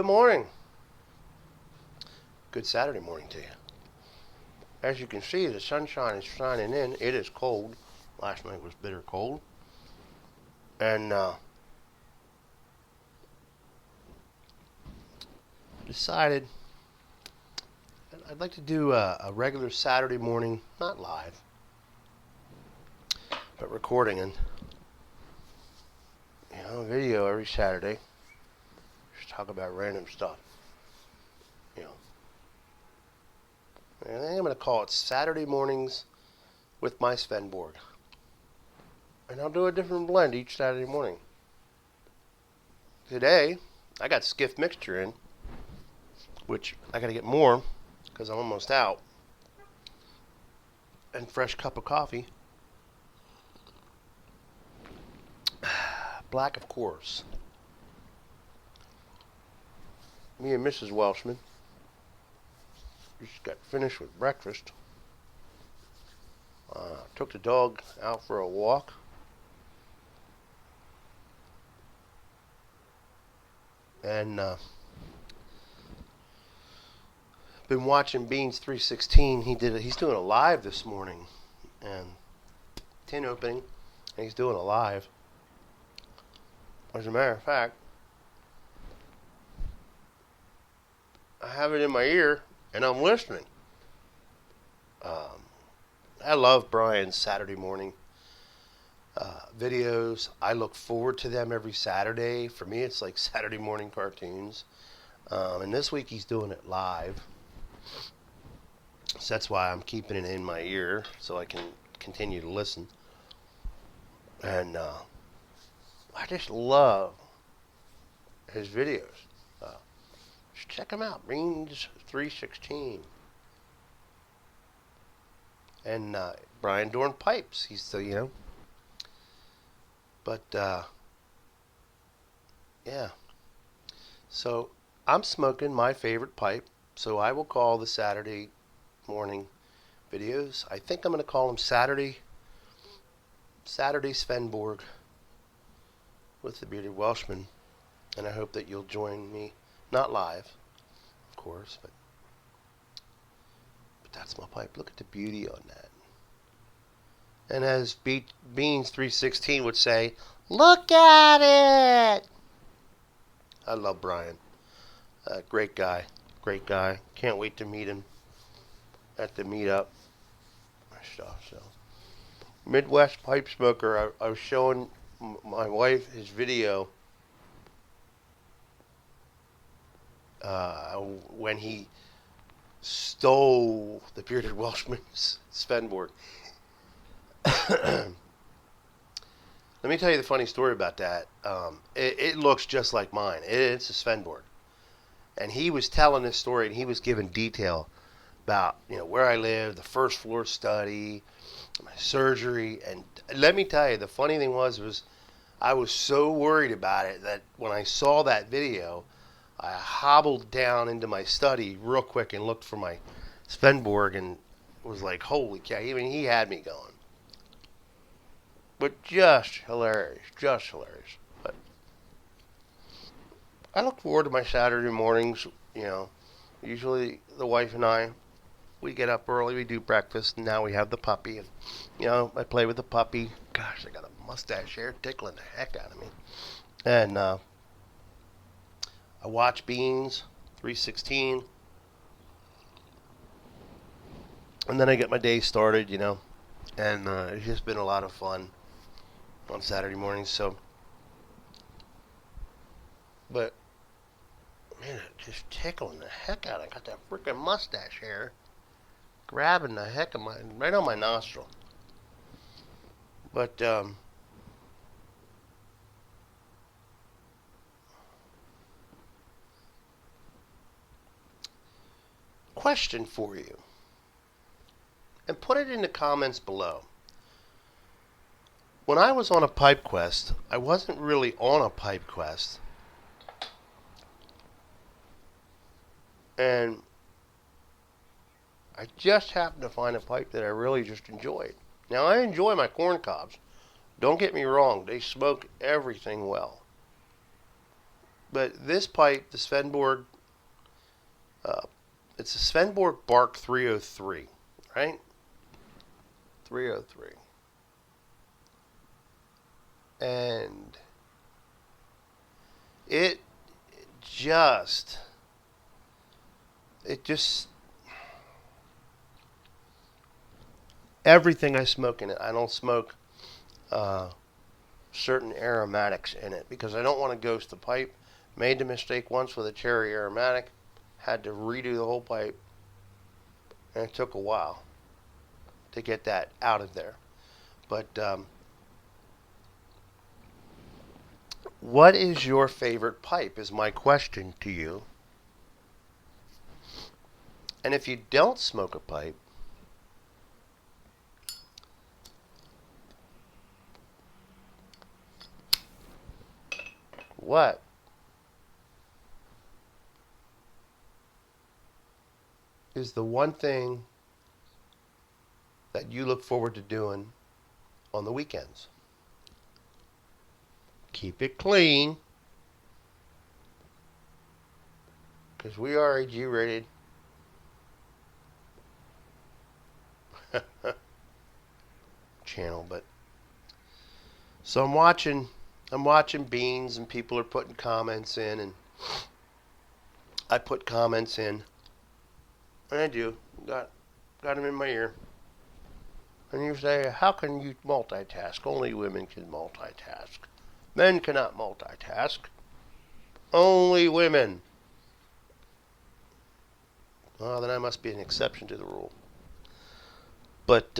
Good morning. Good Saturday morning to you. As you can see, the sunshine is shining in. It is cold. Last night was bitter cold. And decided I'd like to do a regular Saturday morning, not live, but recording and video every Saturday. Just talk about random stuff. And I think I'm going to call it Saturday Mornings with my Svendborg. And I'll do a different blend each Saturday morning. Today, I got Skiff mixture in, which I got to get more because I'm almost out. And fresh cup of coffee. Black, of course. Me and Mrs. Welshman just got finished with breakfast. Took the dog out for a walk. And been watching Beans 316. He's doing a live this morning, and tin opening, and he's doing a live. As a matter of fact, I have it in my ear and I'm listening. I love Brian's Saturday morning videos. I look forward to them every Saturday. For me, it's like Saturday morning cartoons. And this week he's doing it live. So that's why I'm keeping it in my ear so I can continue to listen. And I just love his videos. Just check him out. Beans 316. And Brian doing pipes. He's still, But, yeah. So, I'm smoking my favorite pipe. So, I will call the Saturday morning videos. I think I'm going to call them Saturday Svendborg with the Bearded Welshman. And I hope that you'll join me. Not live, of course, but that's my pipe. Look at the beauty on that. And as Beans 316 would say, look at it! I love Brian. Great guy. Great guy. Can't wait to meet him at the meetup. Stuff. So, Midwest Pipe Smoker. I was showing my wife his video when he stole the Bearded Welshman's Svendborg. Let me tell you the funny story about that. It looks just like mine. It's a Svendborg. And he was telling this story, and he was giving detail about where I live, the first floor study, my surgery. And let me tell you, the funny thing was I was so worried about it that when I saw that video, I hobbled down into my study real quick and looked for my Svendborg and was like, holy cow. Even he had me going. But just hilarious. But I look forward to my Saturday mornings. Usually the wife and I, we get up early, we do breakfast, and now we have the puppy. And, I play with the puppy. Gosh, I got a mustache hair tickling the heck out of me. And, I watch Beans 316, and then I get my day started, and it's just been a lot of fun on Saturday mornings. So, but man, it's just tickling the heck out. I got that freaking mustache hair grabbing the heck of right on my nostril. But question for you, and put it in the comments below. When I was on a pipe quest, I wasn't really on a pipe quest, and I just happened to find a pipe that I really just enjoyed. Now, I enjoy my corn cobs. Don't get me wrong, they smoke everything well. But this pipe, the Svendborg, uh, it's a Svendborg Bark 303, right? 303. And it just, it just, everything I smoke in it. I don't smoke certain aromatics in it because I don't want to ghost the pipe. Made the mistake once with a cherry aromatic. Had to redo the whole pipe. And it took a while to get that out of there. But what is your favorite pipe is my question to you. And if you don't smoke a pipe, what is the one thing that you look forward to doing on the weekends? Keep it clean, because we are a G-rated channel. But so I'm watching Beans, and people are putting comments in, and I put comments in, and I do got them in my ear. And you say, how can you multitask? Only women can multitask. Men cannot multitask. Only women. Well, then I must be an exception to the rule. But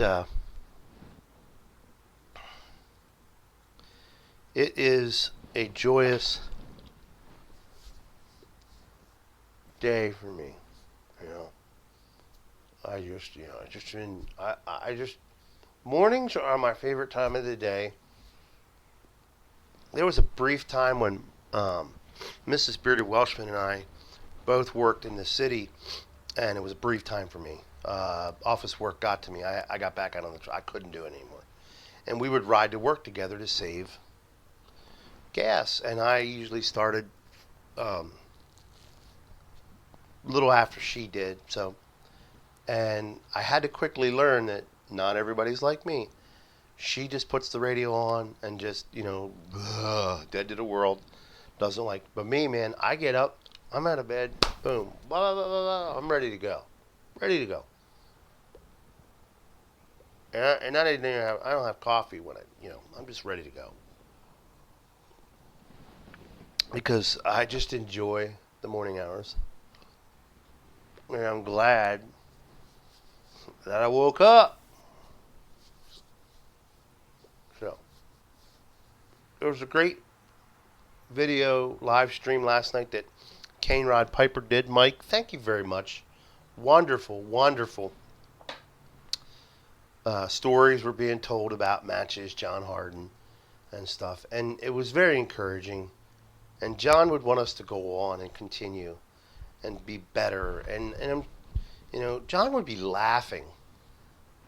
it is a joyous day for me. You know, mornings are my favorite time of the day. There was a brief time when Mrs. Bearded Welshman and I both worked in the city, and it was a brief time for me. Office work got to me. I got back out on the. I couldn't do it anymore, and we would ride to work together to save gas. And I usually started a little after she did. So, and I had to quickly learn that not everybody's like me. She just puts the radio on and just, dead to the world. Doesn't like. But me, man, I get up. I'm out of bed. Boom. Blah, blah, blah, blah. I'm ready to go. Ready to go. And I don't have coffee when I'm just ready to go. Because I just enjoy the morning hours. And I'm glad that I woke up. So, there was a great video live stream last night that Kane Rod Piper did. Mike, thank you very much. Wonderful, wonderful stories were being told about matches, John Harden and stuff. And it was very encouraging. And John would want us to go on and continue and be better. And John would be laughing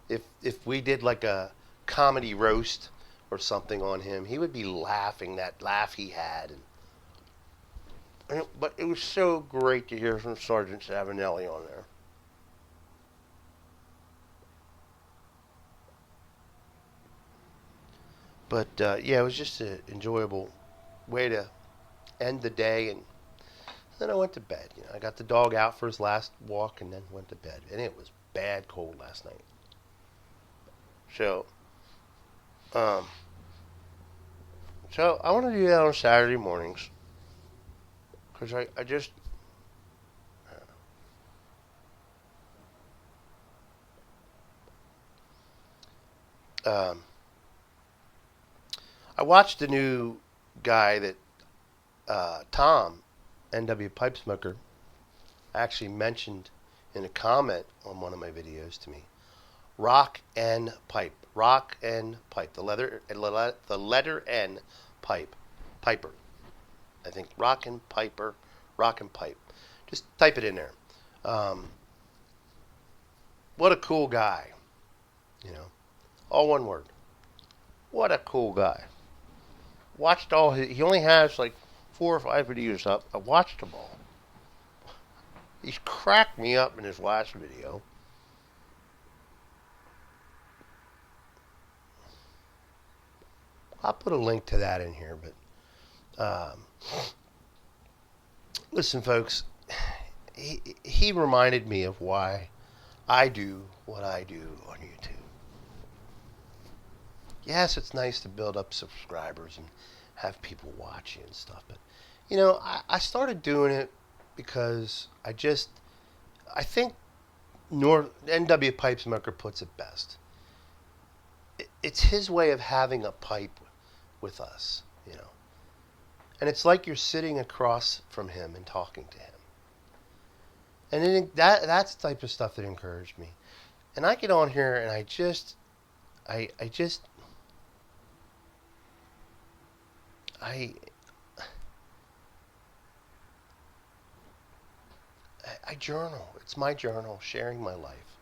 if we did like a comedy roast or something on him. He would be laughing, that laugh he had. But it was so great to hear from Sergeant Savinelli on there. But yeah, it was just an enjoyable way to end the day, and then I went to bed. I got the dog out for his last walk, and then went to bed. And it was bad cold last night. So I want to do that on Saturday mornings, because I just I watched the new guy that Tom, NW Pipe Smoker, actually mentioned in a comment on one of my videos to me. Rock N Pipe. Rock N Pipe. The letter N Pipe. Piper. I think Rock and Piper. Rock and Pipe. Just type it in there. What a cool guy. All one word. What a cool guy. Watched all his. He only has like 4 or 5 videos up. I watched them all. He's cracked me up in his last video. I'll put a link to that in here, but listen, folks, he reminded me of why I do what I do on YouTube. Yes, it's nice to build up subscribers and have people watch you and stuff, but I started doing it because I think N.W. Pipe Smoker puts it best. It's his way of having a pipe with us, and it's like you're sitting across from him and talking to him. And that's the type of stuff that encouraged me. And I get on here and I journal. It's my journal, sharing my life.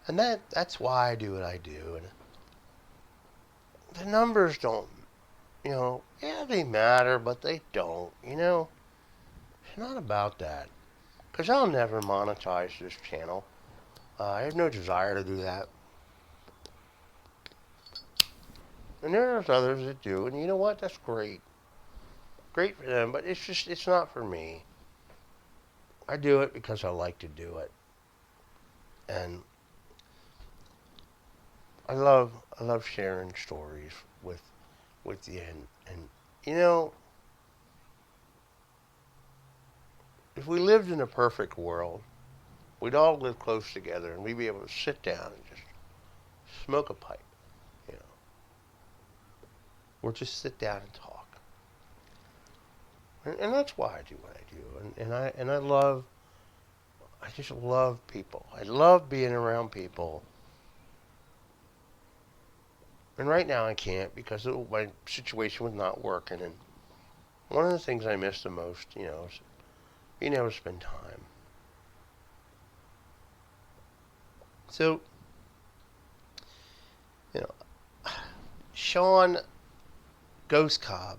And that's why I do what I do. And the numbers don't, yeah, they matter, but they don't, It's not about that. Because I'll never monetize this channel. I have no desire to do that. And there's others that do, and you know what? That's great. Great for them, but it's not for me. I do it because I like to do it. And I love sharing stories with you, and if we lived in a perfect world, we'd all live close together and we'd be able to sit down and just smoke a pipe, or just sit down and talk. And that's why I do what I do. And I just love people. I love being around people. And right now I can't because my situation was not working. And one of the things I miss the most, is being able to spend time. So, Sean Ghost Cobb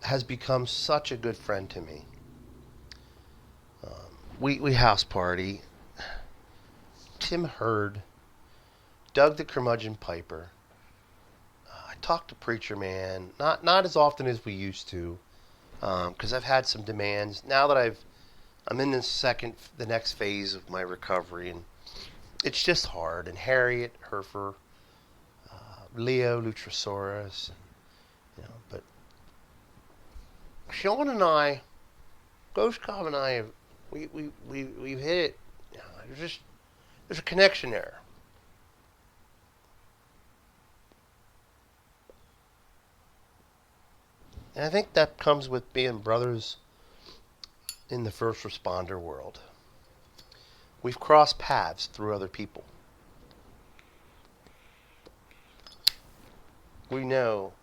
has become such a good friend to me. We house party. Tim Hurd, Doug the Curmudgeon Piper. I talk to Preacher Man, not as often as we used to, because I've had some demands. Now that I'm in the next phase of my recovery, and it's just hard. And Harriet Herfer, Leo Lutrasaurus, but Sean and I, Ghost Cobb and I, we've hit it. There's a connection there. And I think that comes with being brothers in the first responder world. We've crossed paths through other people. We know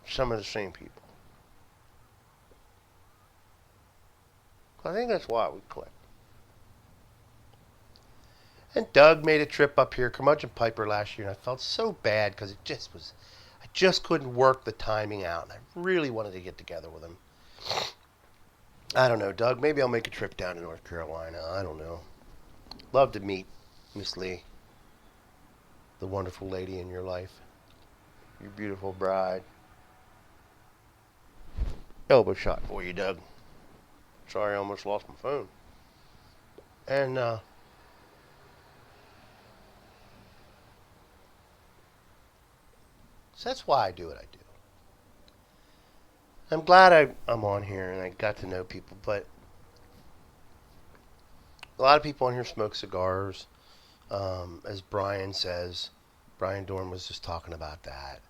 some of the same people. I think that's why we clicked. And Doug made a trip up here, Curmudgeon Piper, last year, and I felt so bad because I just couldn't work the timing out, and I really wanted to get together with him. I don't know, Doug, maybe I'll make a trip down to North Carolina. I don't know. Love to meet Miss Lee, the wonderful lady in your life, your beautiful bride. Elbow shot for you, Doug. Sorry, I almost lost my phone. And so that's why I do what I do. I'm glad I'm on here and I got to know people, but a lot of people on here smoke cigars. As Brian says, Brian Dorn was just talking about that.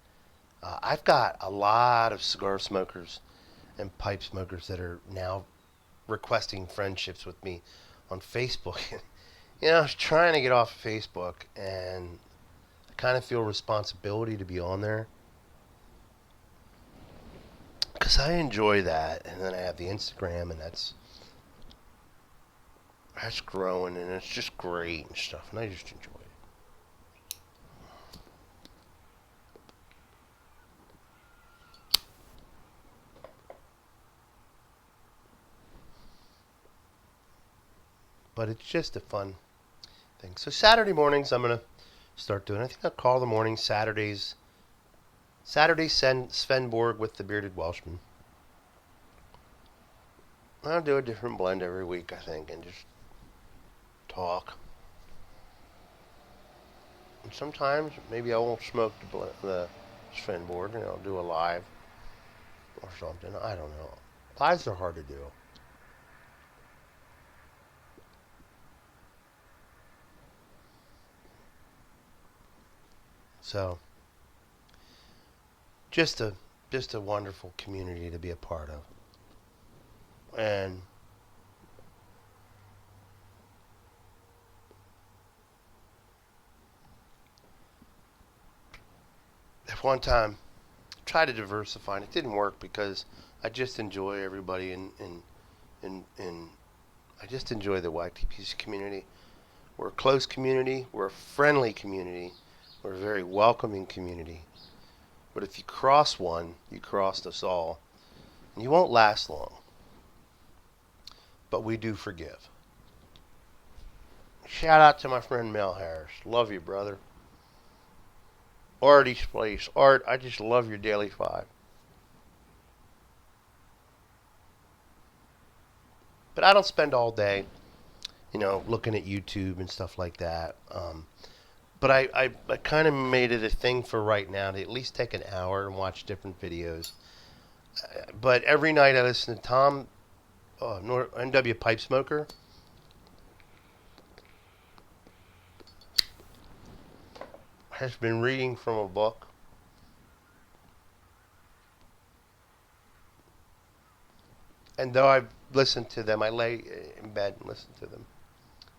I've got a lot of cigar smokers and pipe smokers that are now requesting friendships with me on Facebook. I was trying to get off of Facebook, and I kind of feel responsibility to be on there because I enjoy that. And then I have the Instagram, and that's growing, and it's just great and stuff, and I just enjoy it. but it's just a fun thing. So Saturday mornings, I'm gonna start doing. I think I'll call the morning Saturdays. Svendborg with the bearded Welshman. I'll do a different blend every week, I think, and just talk. And sometimes maybe I won't smoke the Svendborg, and I'll do a live or something. I don't know. Lives are hard to do. So just a wonderful community to be a part of. And at one time, tried to diversify, and it didn't work because I just enjoy everybody, and I just enjoy the YTPC community. We're a close community. We're a friendly community. We're a very welcoming community. But if you cross one, you crossed us all. And you won't last long. But we do forgive. Shout out to my friend Mel Harris. Love you, brother. Artie's Place. Art, I just love your Daily 5. But I don't spend all day, looking at YouTube and stuff like that. But I kind of made it a thing for right now to at least take an hour and watch different videos. But every night I listen to Tom, NW Pipe Smoker. Has been reading from a book. And though I've listened to them, I lay in bed and listen to them.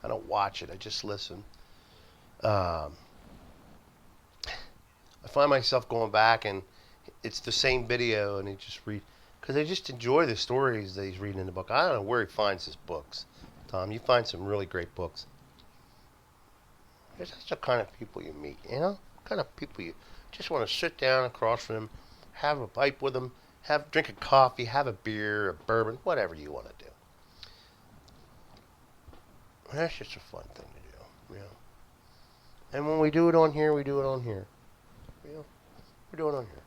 I don't watch it, I just listen. I find myself going back and it's the same video and I just read. Because I just enjoy the stories that he's reading in the book. I don't know where he finds his books. Tom, you find some really great books. That's the kind of people you meet, kind of people you just want to sit down across from them, have a pipe with them, drink a coffee, have a beer, a bourbon, whatever you want to do. That's just a fun thing to do, And when we do it on here, we do it on here. We do it on here.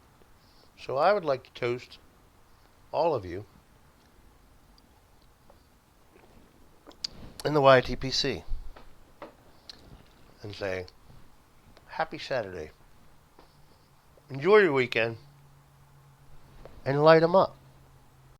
So I would like to toast all of you in the YTPC and say, happy Saturday. Enjoy your weekend and light them up.